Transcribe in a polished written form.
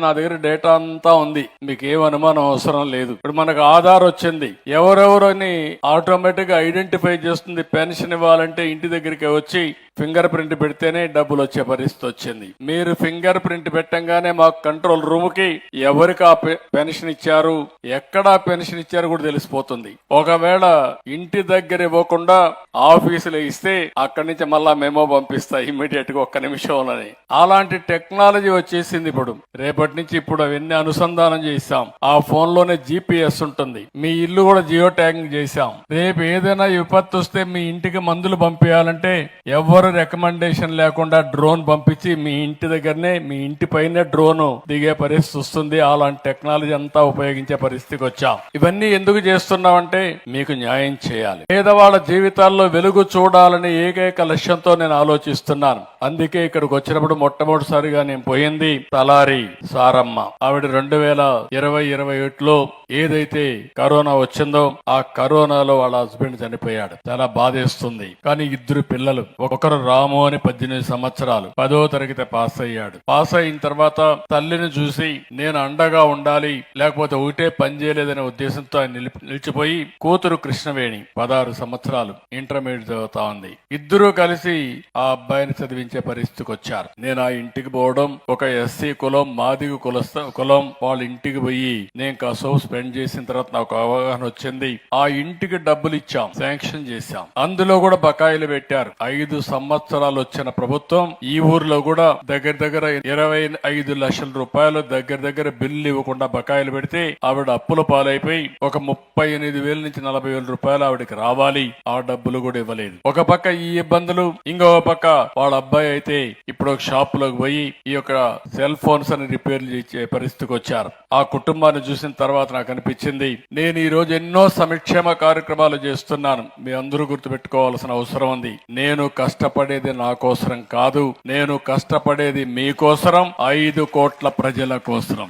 నా దగ్గర డేటా అంతా ఉంది, మీకు ఏం అనుమానం అవసరం లేదు. ఇప్పుడు మనకు ఆధార్ వచ్చింది, ఎవరెవరని ఆటోమేటిక్ గా ఐడెంటిఫై చేస్తుంది. పెన్షన్ ఇవ్వాలంటే ఇంటి దగ్గరికి వచ్చి ఫింగర్ ప్రింట్ పెడితేనే డబ్బులు వచ్చే పరిస్థితి వచ్చింది. మీరు ఫింగర్ ప్రింట్ పెట్టంగానే మాకు కంట్రోల్ రూమ్ కి ఎవరికి ఆ పెన్షన్ ఇచ్చారు, ఎక్కడ పెన్షన్ ఇచ్చారు కూడా తెలిసిపోతుంది. ఒకవేళ ఇంటి దగ్గర ఇవ్వకుండా ఆఫీసులో ఇస్తే అక్కడి నుంచి మళ్ళా మెమో పంపిస్తా ఇమ్మీడియట్ గా 1 నిమిషంలోనే. అలాంటి టెక్నాలజీ వచ్చేసింది ఇప్పుడు. రేపటి నుంచి ఇప్పుడు అవన్నీ అనుసంధానం చేశాం. ఆ ఫోన్ లోనే GPS ఉంటుంది, మీ ఇల్లు కూడా జియో ట్యాగింగ్ చేశాం. రేపు ఏదైనా విపత్తు వస్తే మీ ఇంటికి మందులు పంపించాలంటే ఎవరు రికమెండేషన్ లేకుండా డ్రోన్ పంపించి మీ ఇంటి దగ్గరనే, మీ ఇంటి పైనే డ్రోన్ దిగే పరిస్థితి వస్తుంది. అలాంటి టెక్నాలజీ అంతా ఉపయోగించే పరిస్థితికి వచ్చాం. ఇవన్నీ ఎందుకు చేస్తున్నామంటే మీకు న్యాయం చేయాలి, పేదవాళ్ళ జీవితాల్లో వెలుగు చూడాలని ఏకైక లక్ష్యంతో నేను ఆలోచిస్తున్నాను. అందుకే ఇక్కడికి వచ్చినప్పుడు మొట్టమొదటిసారిగా నేను పోయింది తలారి సారమ్మ. ఆవిడ 2020-21లో ఏదైతే కరోనా వచ్చిందో ఆ కరోనాలో వాళ్ళ హస్బెండ్ చనిపోయాడు. చాలా బాధేస్తుంది. కానీ 2 పిల్లలు, ఒకరు రాము అని 18 సంవత్సరాలు, 10వ తరగతి పాస్ అయ్యాడు. పాస్ అయిన తర్వాత తల్లిని చూసి నేను అండగా ఉండాలి, లేకపోతే ఒకటే పని చేయలేదనే ఉద్దేశంతో ఆయన నిలిచిపోయి కూతురు కృష్ణవేణి 16 సంవత్సరాలు ఇంటర్మీడియట్ చదువుతా ఉంది. 2 కలిసి ఆ అబ్బాయిని చదివించే పరిస్థితికి వచ్చారు. నేను ఆ ఇంటికి పోవడం, ఒక ఎస్సీ కులం, మాదిగ కులం వాళ్ళ ఇంటికి పోయి నేను కాసేపు స్పెండ్ చేసిన తర్వాత నాకు అవగాహన వచ్చింది. ఆ ఇంటికి డబ్బులు ఇచ్చాం, శాంక్షన్ చేశాం. అందులో కూడా బకాయిలు పెట్టారు. 5 సంవత్సరాలు వచ్చిన ప్రభుత్వం ఈ ఊర్లో కూడా దగ్గర 25 లక్షల రూపాయలు దగ్గర బిల్లు ఇవ్వకుండా బకాయిలు పెడితే ఆవిడ అప్పుల పాలైపోయి ఒక 38,000 నుంచి 40,000 రూపాయలు ఆవిడకి రావాలి, ఆ డబ్బులు కూడా ఇవ్వలేదు. ఒక పక్క ఈ ఇబ్బందులు, ఇంకో పక్క వాళ్ళ అబ్బాయి అయితే ఇప్పుడు ఒక షాప్ లోకి పోయి ఈ యొక్క సెల్ ఫోన్స్ అని రిపేర్లు చేసే పరిస్థితికి వచ్చారు. ఆ కుటుంబాన్ని చూసిన తర్వాత నాకు అనిపించింది, నేను ఈ రోజు ఎన్నో సంక్షేమ కార్యక్రమాలు చేస్తున్నాను. మీ అందరూ గుర్తుపెట్టుకోవాల్సిన అవసరం ఉంది. నేను కష్టపడేది నా కోసరం కాదు, నేను కష్టపడేది మీకోసరం, 5 కోట్ల ప్రజల కోసరం.